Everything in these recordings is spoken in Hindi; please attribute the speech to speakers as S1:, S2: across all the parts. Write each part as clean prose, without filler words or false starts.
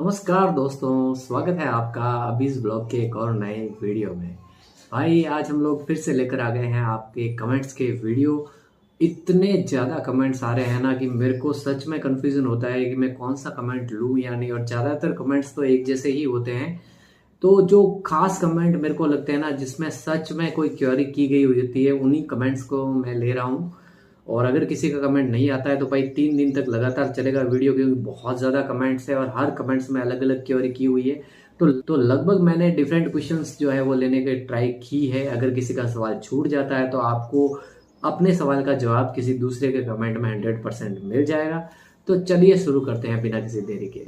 S1: नमस्कार दोस्तों, स्वागत है आपका अभी इस ब्लॉग के एक और नए वीडियो में। भाई आज हम लोग फिर से लेकर आ गए हैं आपके कमेंट्स के वीडियो। इतने ज़्यादा कमेंट्स आ रहे हैं ना कि मेरे को सच में कन्फ्यूज़न होता है कि मैं कौन सा कमेंट लूँ या नहीं। और ज़्यादातर कमेंट्स तो एक जैसे ही होते हैं। तो जो खास कमेंट मेरे को लगते हैं ना जिसमें सच में कोई क्वेरी की गई होती है, उन्हीं कमेंट्स को मैं ले रहा हूँ। और अगर किसी का कमेंट नहीं आता है तो भाई 3 दिन तक लगातार चलेगा वीडियो, क्योंकि बहुत ज़्यादा कमेंट्स है और हर कमेंट्स में अलग अलग क्वेरी की हुई है। तो लगभग मैंने डिफरेंट क्वेश्चंस जो है वो लेने की ट्राई की है। अगर किसी का सवाल छूट जाता है तो आपको अपने सवाल का जवाब किसी दूसरे के कमेंट में 100% मिल जाएगा। तो चलिए शुरू करते हैं बिना किसी देरी के।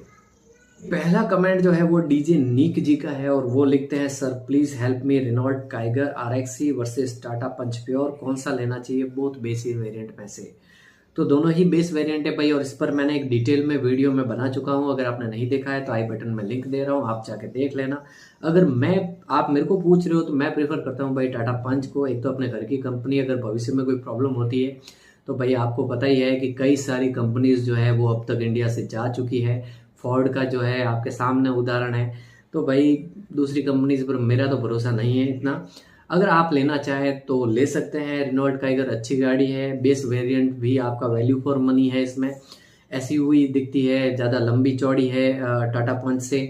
S1: पहला कमेंट जो है वो डीजे नीक जी का है और वो लिखते हैं, sir please help me, Renault Kiger RXC versus Tata punch pure, कौन सा लेना चाहिए बोथ बेसिक वेरिएंट में से। तो दोनों ही बेस वेरिएंट है भाई, और इस पर मैंने एक डिटेल में वीडियो में बना चुका हूं। अगर आपने नहीं देखा है तो आई बटन में लिंक दे रहा हूं, आप जाके देख लेना। अगर आप मेरे को पूछ रहे हो तो मैं प्रेफर करता हूं भाई टाटा पंच को। एक तो अपने घर की कंपनी, अगर भविष्य में कोई प्रॉब्लम होती है तो भाई आपको पता ही है कि कई सारी कंपनीज जो है वो अब तक इंडिया से जा चुकी है। फोर्ड का जो है आपके सामने उदाहरण है। तो भाई दूसरी कंपनीज पर मेरा तो भरोसा नहीं है इतना। अगर आप लेना चाहें तो ले सकते हैं। रेनॉल्ट काइगर अच्छी गाड़ी है, बेस वेरिएंट भी आपका वैल्यू फॉर मनी है। इसमें SUV दिखती है, ज़्यादा लंबी चौड़ी है टाटा पंच से,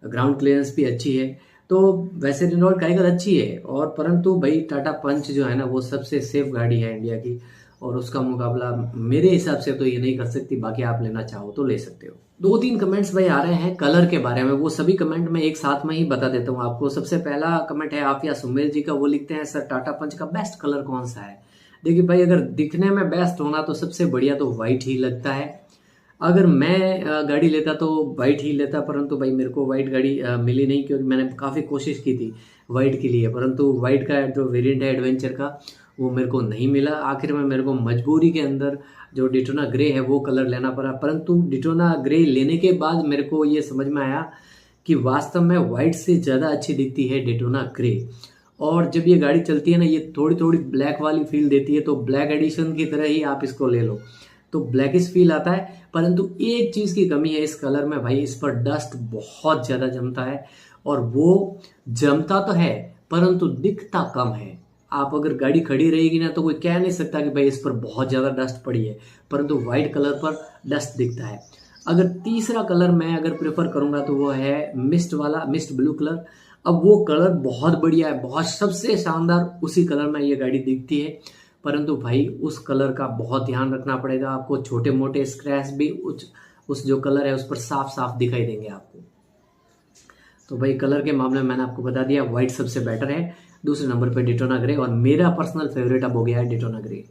S1: ग्राउंड क्लियरेंस भी अच्छी है। तो वैसे रेनॉल्ट काइगर अच्छी है, और परंतु भाई टाटा पंच जो है ना वो सबसे सेफ गाड़ी है इंडिया की, और उसका मुकाबला मेरे हिसाब से तो ये नहीं कर सकती। बाकी आप लेना चाहो तो ले सकते हो। 2-3 कमेंट्स भाई आ रहे हैं कलर के बारे में, वो सभी कमेंट मैं एक साथ में ही बता देता हूँ आपको। सबसे पहला कमेंट है आफिया सुमेल जी का, वो लिखते हैं, सर टाटा पंच का बेस्ट कलर कौन सा है। देखिए भाई, अगर दिखने में बेस्ट होना तो सबसे बढ़िया तो वाइट ही लगता है। अगर मैं गाड़ी लेता तो वाइट ही लेता, परंतु भाई मेरे को वाइट गाड़ी मिली नहीं, क्योंकि मैंने काफ़ी कोशिश की थी वाइट के लिए, परंतु वाइट का जो वेरिएंट है एडवेंचर का वो मेरे को नहीं मिला। आखिर में मेरे को मजबूरी के अंदर जो डिटोना ग्रे है वो कलर लेना पड़ा। परंतु डिटोना ग्रे लेने के बाद मेरे को ये समझ में आया कि वास्तव में वाइट से ज़्यादा अच्छी दिखती है डिटोना ग्रे। और जब ये गाड़ी चलती है ना, ये थोड़ी थोड़ी ब्लैक वाली फील देती है। तो ब्लैक एडिशन की तरह ही आप इसको ले लो तो ब्लैकिश फील आता है। परंतु एक चीज़ की कमी है इस कलर में भाई, इस पर डस्ट बहुत ज़्यादा जमता है। और वो जमता तो है परंतु दिखता कम है। आप अगर गाड़ी खड़ी रहेगी ना तो कोई कह नहीं सकता कि भाई इस पर बहुत ज़्यादा डस्ट पड़ी है, परंतु वाइट कलर पर डस्ट दिखता है। अगर तीसरा कलर मैं अगर प्रेफर करूंगा तो वो है मिस्ट वाला, मिस्ट ब्लू कलर। अब वो कलर बहुत बढ़िया है, बहुत सबसे शानदार उसी कलर में ये गाड़ी दिखती है। परंतु भाई उस कलर का बहुत ध्यान रखना पड़ेगा आपको। छोटे मोटे स्क्रैच भी उस जो कलर है उस पर साफ साफ दिखाई देंगे आपको। तो भाई कलर के मामले में मैंने आपको बता दिया, व्हाइट सबसे बेटर है। दूसरे नंबर पे डिटोना ग्रे, और मेरा पर्सनल फेवरेट अब हो गया है डिटोना ग्रे।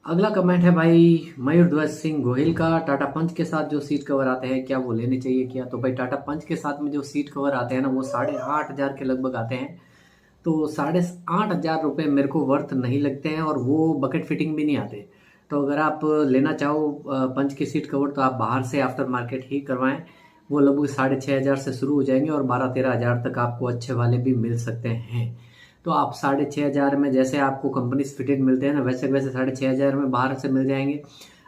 S1: अगला कमेंट है भाई मयूर ध्वज सिंह गोहिल का, टाटा पंच के साथ जो सीट कवर आते हैं क्या वो लेने चाहिए क्या। तो भाई टाटा पंच के साथ में जो सीट कवर आते हैं ना वो 8,500 के लगभग आते हैं। तो 8,500 रुपये मेरे को वर्थ नहीं लगते हैं, और वो बकेट फिटिंग भी नहीं आते। तो अगर आप लेना चाहो पंच की सीट कवर तो आप बाहर से आफ्टर मार्केट ही करवाएं। वो लगभग 6,500 से शुरू हो जाएंगे और 12-13 हज़ार तक आपको अच्छे वाले भी मिल सकते हैं। तो आप 6,500 में जैसे आपको कंपनी से फिटेड मिलते हैं ना, वैसे वैसे 6,500 में बाहर से मिल जाएंगे।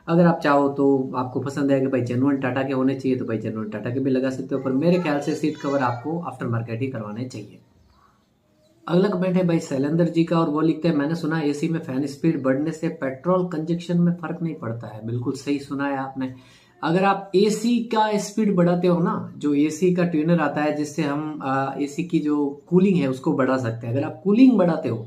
S1: अगर आप चाहो तो आपको पसंद है कि भाई जेन्युइन टाटा के होने चाहिए तो भाई जेन्युइन टाटा के भी लगा सकते हो, पर मेरे ख्याल से सीट कवर आपको आफ्टर मार्केट ही करवाने चाहिए। अगला कमेंट है भाई शैलेंद्र जी का, और वो लिखते हैं, मैंने सुना AC में फैन स्पीड बढ़ने से पेट्रोल कंजक्शन में फर्क नहीं पड़ता है। बिल्कुल सही सुना है आपने। अगर आप AC का स्पीड बढ़ाते हो ना, जो AC का ट्यूनर आता है जिससे हम AC की जो कूलिंग है उसको बढ़ा सकते हैं, अगर आप कूलिंग बढ़ाते हो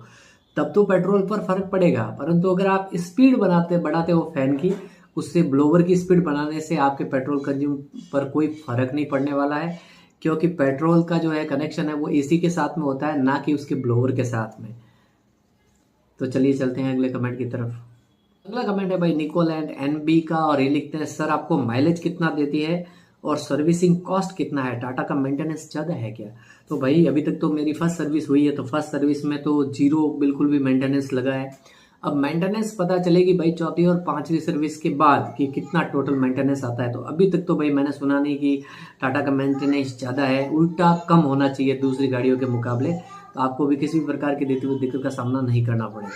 S1: तब तो पेट्रोल पर फर्क पड़ेगा। परंतु अगर आप स्पीड बढ़ाते हो फैन की, उससे ब्लोवर की स्पीड बढ़ाने से आपके पेट्रोल कंज्यूम पर कोई फर्क नहीं पड़ने वाला है, क्योंकि पेट्रोल का जो है कनेक्शन है वो AC के साथ में होता है, ना कि उसके ब्लोवर के साथ में। तो चलिए चलते हैं अगले कमेंट की तरफ। अगला कमेंट है भाई निकोल एंड NB का, और ये लिखते हैं, सर आपको माइलेज कितना देती है और सर्विसिंग कॉस्ट कितना है, टाटा का मेंटेनेंस ज़्यादा है क्या। तो भाई अभी तक तो मेरी फर्स्ट सर्विस हुई है, तो फर्स्ट सर्विस में तो 0 बिल्कुल भी मेंटेनेंस लगा है। अब मेंटेनेंस पता चलेगी भाई चौथी और पांचवी सर्विस के बाद कि कितना टोटल मेंटेनेंस आता है। तो अभी तक तो भाई मैंने सुना नहीं कि टाटा का मेंटेनेंस ज़्यादा है, उल्टा कम होना चाहिए दूसरी गाड़ियों के मुकाबले। तो आपको भी किसी भी प्रकार की दिक्कत का सामना नहीं करना पड़ेगा।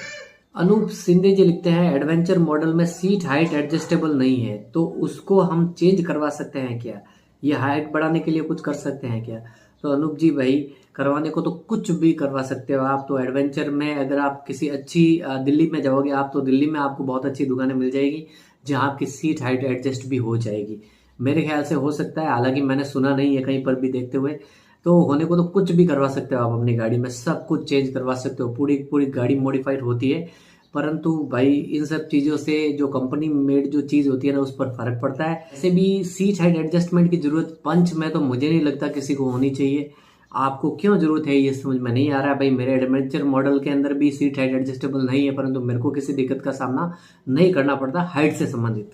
S1: अनूप सिंधे जी लिखते हैं, एडवेंचर मॉडल में सीट हाइट एडजस्टेबल नहीं है तो उसको हम चेंज करवा सकते हैं क्या। ये हाइट बढ़ाने के लिए कुछ कर सकते हैं क्या? तो अनूप जी भाई, करवाने को तो कुछ भी करवा सकते हो आप। तो एडवेंचर में अगर आप किसी अच्छी दिल्ली में जाओगे आप, तो दिल्ली में आपको बहुत अच्छी दुकानें मिल जाएगी जहाँ आपकी सीट हाइट एडजस्ट भी हो जाएगी। मेरे ख्याल से हो सकता है, हालांकि मैंने सुना नहीं है कहीं पर भी देखते हुए। तो होने को तो कुछ भी करवा सकते हो आप अपनी गाड़ी में, सब कुछ चेंज करवा सकते हो, पूरी पूरी गाड़ी मॉडिफाइड होती है। परंतु भाई इन सब चीज़ों से जो कंपनी मेड जो चीज़ होती है ना, उस पर फर्क पड़ता है। ऐसे भी सीट हाइट एडजस्टमेंट की जरूरत पंच में तो मुझे नहीं लगता किसी को होनी चाहिए। आपको क्यों जरूरत है ये समझ में नहीं आ रहा है भाई। मेरे एडवेंचर मॉडल के अंदर भी सीट हाइट एडजस्टेबल नहीं है, परंतु मेरे को किसी दिक्कत का सामना नहीं करना पड़ता हाइट से संबंधित।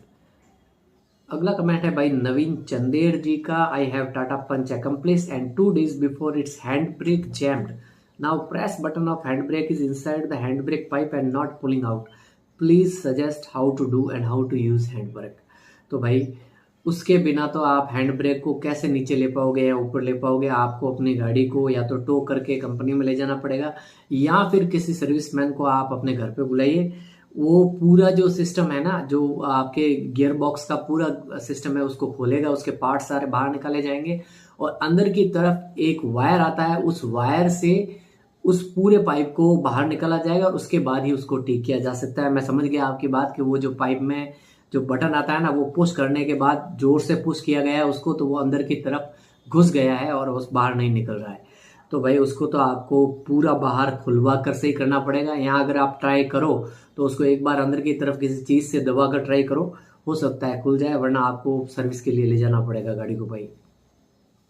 S1: अगला कमेंट है भाई नवीन चंदेर जी का। I have Tata punch accomplish and 2 days before its hand brake jammed. Now press button of hand brake is inside the hand brake pipe and not pulling out. Please suggest how to do and how to use hand brake. तो भाई उसके बिना तो आप हैंड ब्रेक को कैसे नीचे ले पाओगे या ऊपर ले पाओगे? आपको अपनी गाड़ी को या तो टो करके कंपनी में ले जाना पड़ेगा, या फिर किसी सर्विसमैन को आप अपने घर पे बुलाइए। वो पूरा जो सिस्टम है ना, जो आपके गियर बॉक्स का पूरा सिस्टम है, उसको खोलेगा, उसके पार्ट सारे बाहर निकाले जाएंगे और अंदर की तरफ एक वायर आता है, उस वायर से उस पूरे पाइप को बाहर निकाला जाएगा और उसके बाद ही उसको ठीक किया जा सकता है। मैं समझ गया आपकी बात कि वो जो पाइप में जो बटन आता है ना, वो पुश करने के बाद जोर से पुश किया गया है उसको, तो वो अंदर की तरफ घुस गया है और उस बाहर नहीं निकल रहा है। तो भाई उसको तो आपको पूरा बाहर खुलवा कर से ही करना पड़ेगा। यहाँ अगर आप ट्राई करो तो उसको एक बार अंदर की तरफ किसी चीज से दबा कर ट्राई करो, हो सकता है खुल जाए, वरना आपको सर्विस के लिए ले जाना पड़ेगा गाड़ी को भाई।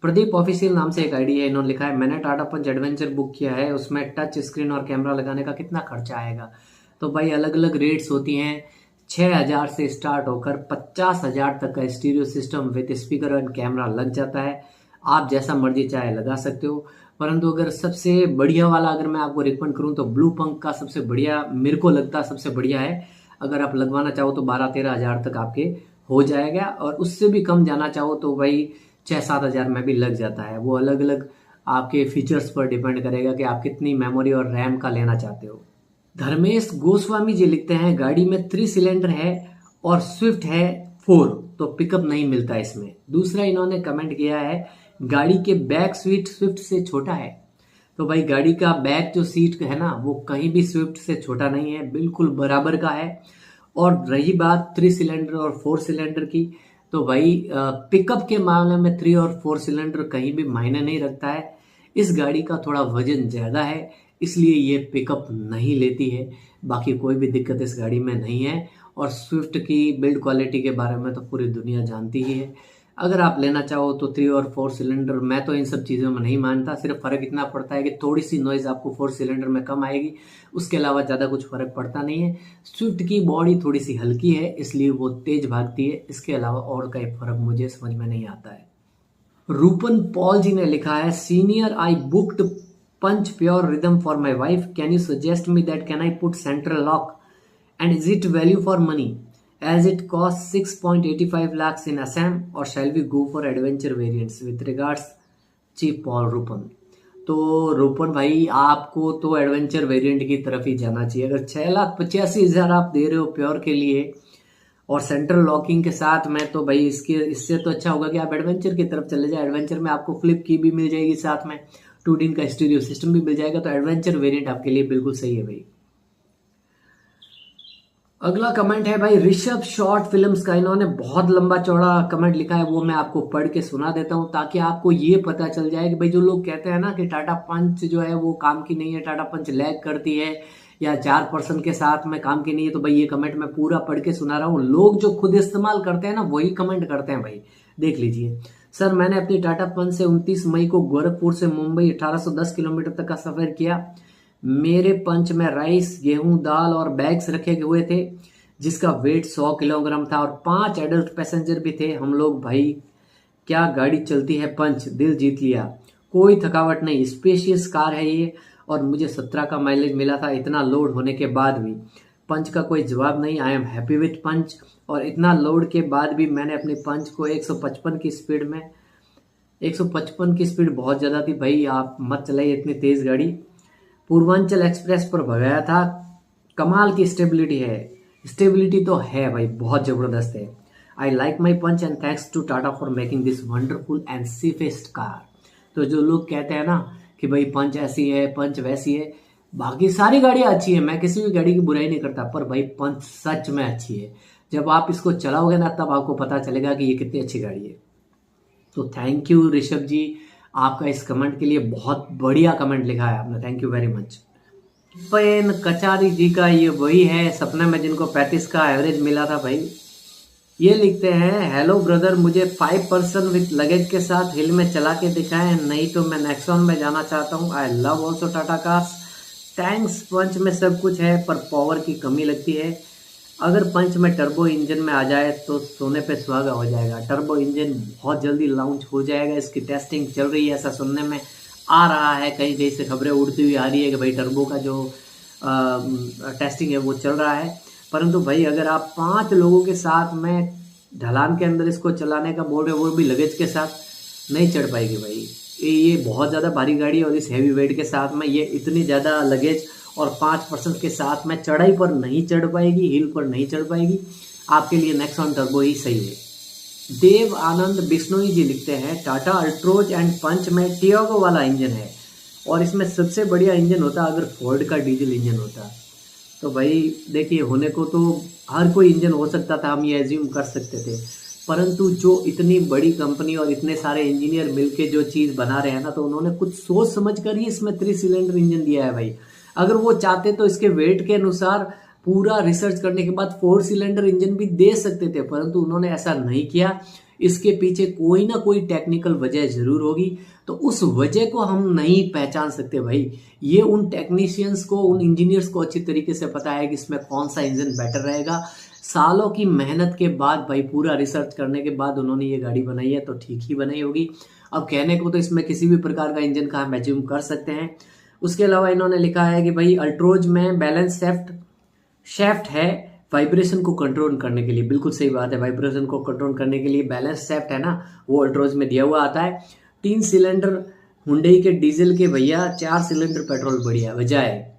S1: प्रदीप ऑफिशियल नाम से एक आईडी है, इन्होंने लिखा है मैंने टाटा पंच एडवेंचर बुक किया है, उसमें टच स्क्रीन और कैमरा लगाने का कितना खर्चा आएगा? तो भाई अलग अलग रेट्स होती हैं, 6,000 से स्टार्ट होकर 50,000 तक का stereo system with speaker and camera लग जाता है। आप जैसा मर्जी चाहे लगा सकते हो। परंतु अगर सबसे बढ़िया वाला अगर मैं आपको रिकमेंड करूं तो ब्लू पंक का सबसे बढ़िया मेरे को लगता सबसे बढ़िया है। अगर आप लगवाना चाहो तो 12-13 हज़ार तक आपके हो जाएगा, और उससे भी कम जाना चाहो तो भाई 6-7 हज़ार में भी लग जाता है। वो अलग अलग आपके फीचर्स पर डिपेंड करेगा कि आप कितनी मेमोरी और रैम का लेना चाहते हो। धर्मेश गोस्वामी जी लिखते हैं गाड़ी में 3 सिलेंडर है और स्विफ्ट है 4, तो पिकअप नहीं मिलता इसमें। दूसरा इन्होंने कमेंट किया है गाड़ी के बैक सीट स्विफ्ट से छोटा है। तो भाई गाड़ी का बैक जो सीट है ना, वो कहीं भी स्विफ्ट से छोटा नहीं है, बिल्कुल बराबर का है। और रही बात 3 सिलेंडर और 4 सिलेंडर की, तो भाई पिकअप के मामले में 3 और 4 सिलेंडर कहीं भी मायने नहीं रखता है। इस गाड़ी का थोड़ा वजन ज्यादा है, इसलिए ये पिकअप नहीं लेती है। बाकी कोई भी दिक्कत इस गाड़ी में नहीं है। और स्विफ्ट की बिल्ड क्वालिटी के बारे में तो पूरी दुनिया जानती ही है। अगर आप लेना चाहो तो 3 और 4 सिलेंडर, मैं तो इन सब चीज़ों में नहीं मानता। सिर्फ फर्क इतना पड़ता है कि थोड़ी सी नॉइज आपको 4 सिलेंडर में कम आएगी, उसके अलावा ज़्यादा कुछ फर्क पड़ता नहीं है। स्विफ्ट की बॉडी थोड़ी सी हल्की है, इसलिए वो तेज भागती है। इसके अलावा और कोई फर्क मुझे समझ में नहीं आता है। रूपन पॉल जी ने लिखा है senior I booked punch pure rhythm for my wife, can you suggest me that can I put central lock and is it value for money as it costs 6.85 lakhs in Assam, or shall we go for adventure variants? With regards chief Paul Rupan. तो रूपन भाई आपको तो एडवेंचर वेरिएंट की तरफ ही जाना चाहिए। अगर 6,85,000 आप दे रहे हो प्योर के लिए और सेंट्रल लॉकिंग के साथ में, तो भाई इससे तो अच्छा होगा कि आप एडवेंचर की तरफ चले जाए। एडवेंचर में आपको फ्लिप की भी मिल जाएगी, साथ में 2 दिन का स्टीरियो सिस्टम भी मिल जाएगा। तो एडवेंचर वेरिएंट आपके लिए बिल्कुल सही है भाई। अगला कमेंट है भाई ऋषभ शॉर्ट फिल्म्स का। इन्होंने बहुत लंबा चौड़ा कमेंट लिखा है, वो मैं आपको पढ़ के सुना देता हूं ताकि आपको ये पता चल जाए कि भाई जो लोग कहते हैं ना कि टाटा पंच जो है वो काम की नहीं है, टाटा पंच लैग करती है या 4% के साथ में काम की नहीं है, तो भाई ये कमेंट मैं पूरा पढ़ के सुना रहा हूँ। लोग जो खुद इस्तेमाल करते हैं ना वही कमेंट करते हैं भाई। देख लीजिए सर, मैंने अपनी टाटा पंच से 29 मई को गोरखपुर से मुंबई 1810 किलोमीटर तक का सफर किया। मेरे पंच में राइस, गेहूं, दाल और बैग्स रखे हुए थे जिसका वेट 100 किलोग्राम था और 5 एडल्ट पैसेंजर भी थे हम लोग। भाई क्या गाड़ी चलती है पंच, दिल जीत लिया। कोई थकावट नहीं, स्पेशियस कार है ये, और मुझे 17 का माइलेज मिला था इतना लोड होने के बाद भी। पंच का कोई जवाब नहीं, आई एम हैप्पी विथ पंच। और इतना लोड के बाद भी मैंने अपनी पंच को 155 की स्पीड में, 155 की स्पीड बहुत ज़्यादा थी भाई, आप मत चलाइए इतनी तेज़ गाड़ी, पूर्वांचल एक्सप्रेस पर भगाया था। कमाल की स्टेबिलिटी है, स्टेबिलिटी तो है भाई, बहुत ज़बरदस्त है। I like my punch and thanks to Tata for making this wonderful and safest car. तो जो लोग कहते हैं ना कि भाई पंच ऐसी है, पंच वैसी है, बाकी सारी गाड़ियां अच्छी है, मैं किसी भी गाड़ी की बुराई नहीं करता, पर भाई पंच सच में अच्छी है। जब आप इसको चलाओगे ना तब आपको पता चलेगा कि ये कितनी अच्छी गाड़ी है। तो थैंक यू ऋषभ जी, आपका इस कमेंट के लिए, बहुत बढ़िया कमेंट लिखा है आपने, थैंक यू वेरी मच। पेन कचारी जी का ये वही है सपने में जिनको 35 का एवरेज मिला था भाई। ये लिखते हैं, हेलो ब्रदर, मुझे 5% विथ लगेज के साथ हिल में चला के दिखाएं, नहीं तो मैं नेक्सॉन में जाना चाहता हूँ। I love also Tata cars. Thanks, Punch में सब कुछ है पर पावर की कमी लगती है। अगर पंच में टर्बो इंजन में आ जाए तो सोने पे सुहागा हो जाएगा। टर्बो इंजन बहुत जल्दी लॉन्च हो जाएगा, इसकी टेस्टिंग चल रही है, ऐसा सुनने में आ रहा है, कहीं कहीं से खबरें उड़ती हुई आ रही है कि भाई टर्बो का जो टेस्टिंग है वो चल रहा है। परंतु भाई अगर आप 5 लोगों के साथ में ढलान के अंदर इसको चलाने का बोल रहे हो, वो भी लगेज के साथ, नहीं चढ़ पाएगी भाई। ये बहुत ज़्यादा भारी गाड़ी है और इस हैवी वेट के साथ में ये इतनी ज़्यादा लगेज और 5% के साथ में चढ़ाई पर नहीं चढ़ पाएगी, हिल पर नहीं चढ़ पाएगी। आपके लिए नेक्सॉन टर्बो ही सही है। देव आनंद बिश्नोई जी लिखते हैं, टाटा अल्ट्रोज एंड पंच में टियागो वाला इंजन है और इसमें सबसे बढ़िया इंजन होता अगर फोर्ड का डीजल इंजन होता। तो भाई देखिए, होने को तो हर कोई इंजन हो सकता था, हम ये एज्यूम कर सकते थे, परंतु जो इतनी बड़ी कंपनी और इतने सारे इंजीनियर मिलके जो चीज़ बना रहे हैं ना, तो उन्होंने कुछ सोच समझ कर ही इसमें 3 सिलेंडर इंजन दिया है भाई। अगर वो चाहते तो इसके वेट के अनुसार पूरा रिसर्च करने के बाद 4 सिलेंडर इंजन भी दे सकते थे, परंतु उन्होंने ऐसा नहीं किया। इसके पीछे कोई ना कोई टेक्निकल वजह जरूर होगी, तो उस वजह को हम नहीं पहचान सकते भाई। ये उन टेक्नीशियंस को, उन इंजीनियर्स को अच्छी तरीके से पता है कि इसमें कौन सा इंजन बेटर रहेगा। सालों की मेहनत के बाद भाई, पूरा रिसर्च करने के बाद उन्होंने ये गाड़ी बनाई है, तो ठीक ही बनाई होगी। अब कहने को तो इसमें किसी भी प्रकार का इंजन का हम एज्यूम कर सकते हैं। उसके अलावा इन्होंने लिखा है कि भाई अल्ट्रोज में बैलेंस शेफ्ट है वाइब्रेशन को कंट्रोल करने के लिए। बिल्कुल सही बात है, वाइब्रेशन को कंट्रोल करने के लिए बैलेंस शेफ्ट है ना, वो अल्ट्रोज में दिया हुआ आता है। 3 सिलेंडर हुंडई के डीजल के भैया, 4 सिलेंडर पेट्रोल बढ़िया, बजाय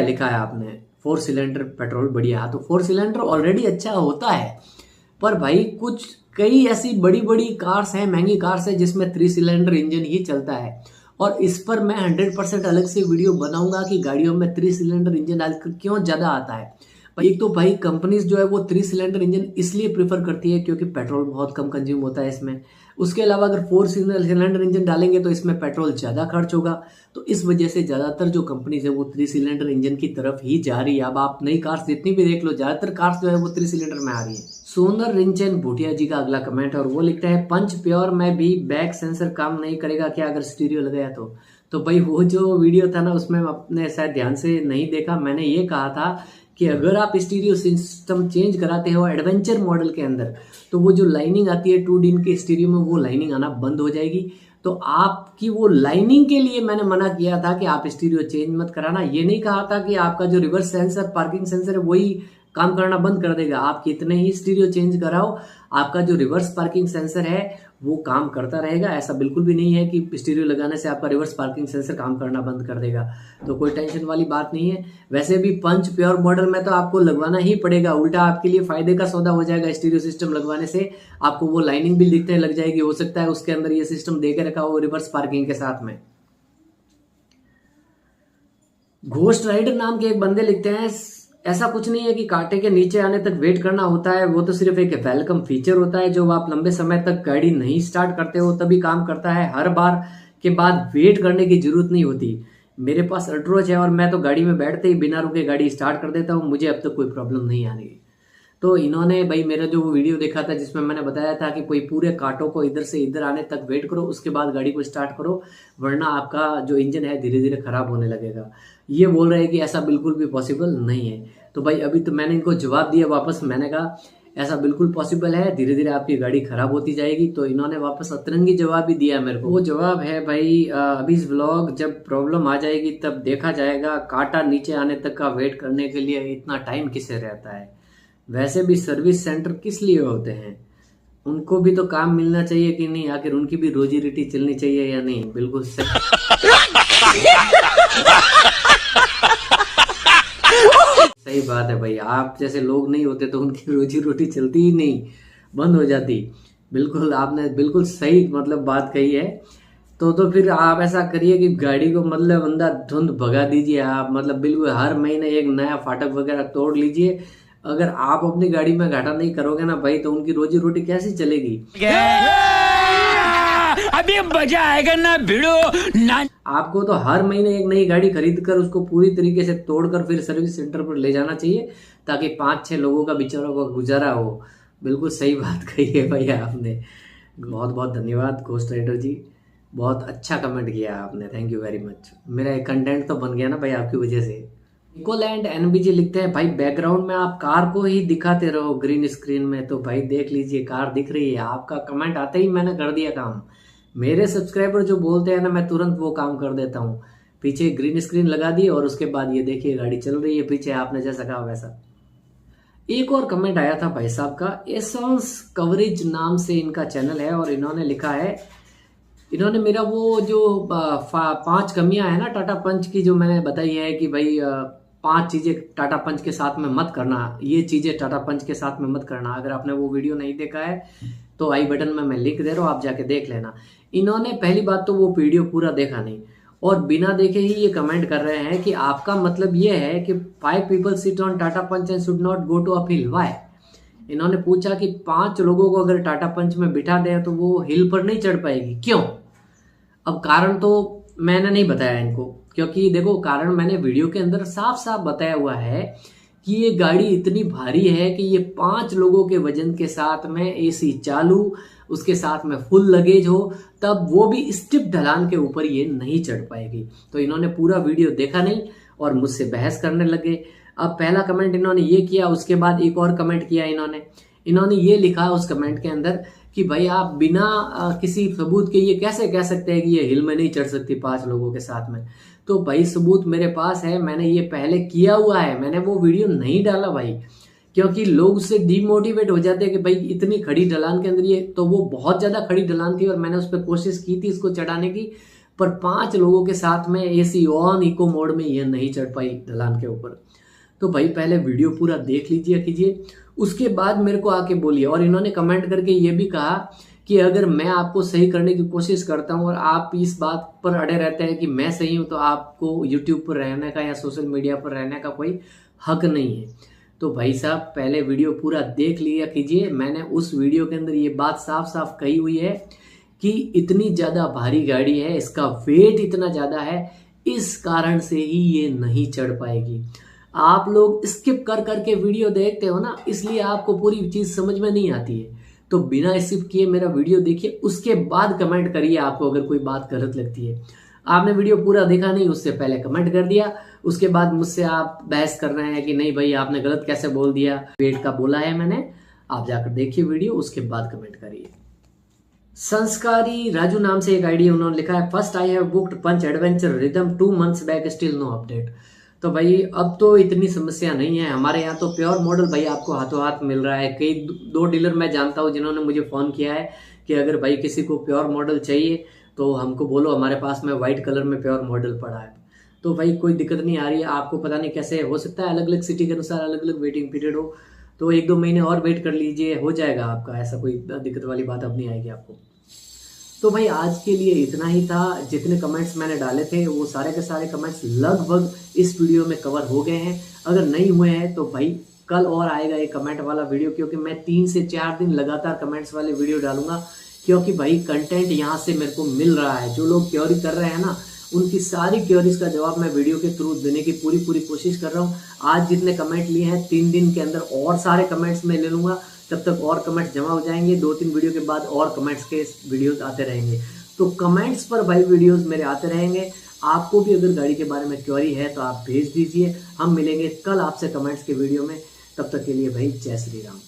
S1: लिखा है आपने 4 सिलेंडर पेट्रोल बढ़िया। तो 4 सिलेंडर ऑलरेडी अच्छा होता है, पर भाई कई ऐसी बड़ी बड़ी कार्स हैं, महंगी कार्स है, जिसमें 3 सिलेंडर इंजन ही चलता है। और इस पर मैं 100% अलग से वीडियो बनाऊंगा कि गाड़ियों में 3 सिलेंडर इंजन आजकल क्यों ज़्यादा आता है। एक तो भाई कंपनीज जो है वो 3 सिलेंडर इंजन इसलिए प्रेफर करती है क्योंकि पेट्रोल बहुत कम कंज्यूम होता है इसमें। उसके अलावा अगर 4 सिलेंडर इंजन डालेंगे तो इसमें पेट्रोल ज़्यादा खर्च होगा, तो इस वजह से ज़्यादातर जो कंपनीज है वो 3 सिलेंडर इंजन की तरफ ही जा रही है। अब आप नई कार्स जितनी भी देख लो, ज़्यादातर कार्स जो है वो 3 सिलेंडर में आ रही है। सोनर रिंचन भूटिया जी का अगला कमेंट, और वो लिखता है, पंच प्योर में भी बैक सेंसर काम नहीं करेगा क्या अगर स्टीरियो लगाया तो भाई वो जो वीडियो था ना, उसमें आपने शायद ध्यान से नहीं देखा। मैंने ये कहा था कि अगर आप स्टीरियो सिस्टम चेंज कराते हो एडवेंचर मॉडल के अंदर, तो वो जो लाइनिंग आती है 2 दिन के स्टीरियो में, वो लाइनिंग आना बंद हो जाएगी। तो आपकी वो लाइनिंग के लिए मैंने मना किया था कि आप स्टीरियो चेंज मत कराना। ये नहीं कहा था कि आपका जो रिवर्स सेंसर, पार्किंग सेंसर है, वही काम करना बंद कर देगा। आप कितने ही स्टीरियो चेंज कराओ, आपका जो रिवर्स पार्किंग सेंसर है वो काम करता रहेगा। ऐसा बिल्कुल भी नहीं है कि स्टीरियो लगाने से आपका रिवर्स पार्किंग सेंसर काम करना बंद कर देगा, तो कोई टेंशन वाली बात नहीं है। वैसे भी पंच प्योर मॉडल में तो आपको लगवाना ही पड़ेगा, उल्टा आपके लिए फायदे का सौदा हो जाएगा। स्टीरियो सिस्टम लगवाने से आपको वो लाइनिंग भी दिखने लग जाएगी, हो सकता है उसके अंदर ये सिस्टम दे के रखा हो रिवर्स पार्किंग के साथ में। घोस्ट राइडर नाम के एक बंदे लिखते हैं, ऐसा कुछ नहीं है कि कांटे के नीचे आने तक वेट करना होता है, वो तो सिर्फ एक वेलकम फीचर होता है। जो आप लंबे समय तक गाड़ी नहीं स्टार्ट करते हो तभी काम करता है, हर बार के बाद वेट करने की जरूरत नहीं होती। मेरे पास अल्ट्रोज है और मैं तो गाड़ी में बैठते ही बिना रुके गाड़ी स्टार्ट कर देता हूँ, मुझे अब तक कोई प्रॉब्लम नहीं आने। तो इन्होंने भाई मेरा जो वीडियो देखा था जिसमें मैंने बताया था कि कोई पूरे कांटों को इधर से इधर आने तक वेट करो, उसके बाद गाड़ी को स्टार्ट करो, वरना आपका जो इंजन है धीरे धीरे खराब होने लगेगा। ये बोल रहे हैं कि ऐसा बिल्कुल भी पॉसिबल नहीं है। तो भाई अभी तो मैंने इनको जवाब दिया वापस, मैंने कहा ऐसा बिल्कुल पॉसिबल है, धीरे धीरे आपकी गाड़ी खराब होती जाएगी। तो इन्होंने वापस अतरंगी जवाब भी दिया मेरे को। वो जवाब है भाई, अभी इस व्लॉग जब प्रॉब्लम आ जाएगी तब देखा जाएगा, कांटा नीचे आने तक का वेट करने के लिए इतना टाइम किसे रहता है। वैसे भी सर्विस सेंटर किस लिए होते हैं, उनको भी तो काम मिलना चाहिए कि नहीं, आखिर उनकी भी रोजी रोटी चलनी चाहिए या नहीं। बिल्कुल सही सही बात है भाई, आप जैसे लोग नहीं होते तो उनकी रोजी रोटी चलती ही नहीं, बंद हो जाती। बिल्कुल आपने बिल्कुल सही मतलब बात कही है। तो फिर आप ऐसा करिए कि गाड़ी को मतलब अंदर धुंध भगा दीजिए आप, मतलब बिल्कुल हर महीने एक नया फाटक वगैरह तोड़ लीजिए। अगर आप अपनी गाड़ी में घाटा नहीं करोगे ना भाई, तो उनकी रोजी रोटी कैसी चलेगी? अभी मजा आएगा ना भिड़ो ना। आपको तो हर महीने एक नई गाड़ी खरीद कर उसको पूरी तरीके से तोड़कर फिर सर्विस सेंटर पर ले जाना चाहिए, ताकि 5-6 लोगों का बेचारों का गुजारा हो। बिल्कुल सही बात कही है भैया आपने। बहुत बहुत धन्यवाद घोस्ट राइडर जी, बहुत अच्छा कमेंट किया आपने, थैंक यू वेरी मच। मेरा एक कंटेंट तो बन गया ना भाई आपकी वजह से। इकोलैंड एनबीजी लिखते हैं, भाई बैकग्राउंड में आप कार को ही दिखाते रहो ग्रीन स्क्रीन में, तो भाई देख लीजिए कार दिख रही है। आपका कमेंट आते ही मैंने कर दिया काम। मेरे सब्सक्राइबर जो बोलते हैं ना, मैं तुरंत वो काम कर देता हूँ। पीछे ग्रीन स्क्रीन लगा दी और उसके बाद ये देखिए गाड़ी चल रही है पीछे, आपने जैसा कहा वैसा। एक और कमेंट आया था भाई साहब का, एसॉन्स कवरेज नाम से इनका चैनल है, और इन्होंने लिखा है, इन्होंने मेरा वो जो 5 कमियां है ना टाटा पंच की, जो मैंने बताई है कि भाई 5 चीजें टाटा पंच के साथ में मत करना, ये चीजें टाटा पंच के साथ में मत करना। अगर आपने वो वीडियो नहीं देखा है तो आई बटन में मैं लिंक दे रहा हूँ, आप जाके देख लेना। इन्होंने पहली बात तो वो वीडियो पूरा देखा नहीं, और बिना देखे ही ये कमेंट कर रहे हैं कि आपका मतलब ये है कि 5 people sit on Tata punch and should not go to up hill, why? इन्होंने पूछा कि 5 लोगों को अगर टाटा पंच में बिठा दें तो वो हिल पर नहीं चढ़ पाएगी, क्यों? अब कारण तो मैंने नहीं बताया इनको, क्योंकि देखो कारण मैंने वीडियो के अंदर साफ साफ बताया हुआ है कि ये गाड़ी इतनी भारी है कि ये 5 लोगों के वजन के साथ में एसी चालू, उसके साथ में फुल लगेज हो, तब वो भी स्टिप ढलान के ऊपर ये नहीं चढ़ पाएगी। तो इन्होंने पूरा वीडियो देखा नहीं और मुझसे बहस करने लगे। अब पहला कमेंट इन्होंने ये किया, उसके बाद एक और कमेंट किया इन्होंने ये लिखा उस कमेंट के अंदर कि भाई आप बिना किसी सबूत के ये कैसे कह सकते हैं कि ये हिल में नहीं चढ़ सकती 5 लोगों के साथ में। तो भाई सबूत मेरे पास है, मैंने ये पहले किया हुआ है, मैंने वो वीडियो नहीं डाला भाई, क्योंकि लोग उससे डिमोटिवेट हो जाते हैं कि भाई इतनी खड़ी ढलान के अंदर ये, तो वो बहुत ज्यादा खड़ी ढलान थी और मैंने उस पर कोशिश की थी इसको चढ़ाने की, पर 5 लोगों के साथ में एसी ऑन इको मोड में ये नहीं चढ़ पाई ढलान के ऊपर। तो भाई पहले वीडियो पूरा देख लीजिए कीजिए, उसके बाद मेरे को आके बोलिए। और इन्होंने कमेंट करके ये भी कहा कि अगर मैं आपको सही करने की कोशिश करता हूं और आप इस बात पर अड़े रहते हैं कि मैं सही हूं, तो आपको यूट्यूब पर रहने का या सोशल मीडिया पर रहने का कोई हक नहीं है। तो भाई साहब पहले वीडियो पूरा देख लिया कीजिए। मैंने उस वीडियो के अंदर ये बात साफ साफ कही हुई है कि इतनी ज्यादा भारी गाड़ी है, इसका वेट इतना ज्यादा है, इस कारण से ही ये नहीं चढ़ पाएगी। आप लोग स्किप कर करके वीडियो देखते हो ना, इसलिए आपको पूरी चीज समझ में नहीं आती है। तो बिना स्किप किए मेरा वीडियो देखिए, उसके बाद कमेंट करिए आपको अगर कोई बात गलत लगती है। आपने वीडियो पूरा देखा नहीं, उससे पहले कमेंट कर दिया, उसके बाद मुझसे आप बहस कर रहे हैं कि नहीं भाई आपने गलत कैसे बोल दिया, वेट का बोला है मैंने। आप जाकर देखिए वीडियो, उसके बाद कमेंट करिए। संस्कारी राजू नाम से एक आईडी उन्होंने लिखा है, first I have booked punch adventure rhythm 2 months back, still no update. तो भाई अब तो इतनी समस्या नहीं है, हमारे यहाँ तो प्योर मॉडल भाई आपको हाथों हाथ मिल रहा है। कई 2 डीलर मैं जानता हूँ जिन्होंने मुझे फोन किया है कि अगर भाई किसी को प्योर मॉडल चाहिए तो हमको बोलो, हमारे पास में व्हाइट कलर में प्योर मॉडल पड़ा है। तो भाई कोई दिक्कत नहीं आ रही है आपको। पता नहीं कैसे हो सकता है, अलग अलग सिटी के अनुसार अलग अलग वेटिंग पीरियड हो, तो 1-2 महीने और वेट कर लीजिए, हो जाएगा आपका। ऐसा कोई दिक्कत वाली बात अब नहीं आएगी आपको। तो भाई आज के लिए इतना ही था। जितने कमेंट्स मैंने डाले थे वो सारे के सारे कमेंट्स लगभग इस वीडियो में कवर हो गए हैं। अगर नहीं हुए हैं तो भाई कल और आएगा एक कमेंट वाला वीडियो, क्योंकि मैं 3 से 4 दिन लगातार कमेंट्स वाले वीडियो डालूंगा, क्योंकि भाई कंटेंट यहाँ से मेरे को मिल रहा है। जो लोग क्वेरी कर रहे हैं ना, उनकी सारी क्वेरीज का जवाब मैं वीडियो के थ्रू देने की पूरी कोशिश कर रहा हूँ। आज जितने कमेंट लिए हैं 3 दिन के अंदर और सारे कमेंट्स मैं ले लूंगा, तब तक और कमेंट्स जमा हो जाएंगे। 2-3 वीडियो के बाद और कमेंट्स के वीडियोस आते रहेंगे। तो कमेंट्स पर भाई वीडियोस मेरे आते रहेंगे। आपको भी अगर गाड़ी के बारे में क्वेरी है तो आप भेज दीजिए। हम मिलेंगे कल आपसे कमेंट्स के वीडियो में। तब तक के लिए भाई जय श्री राम।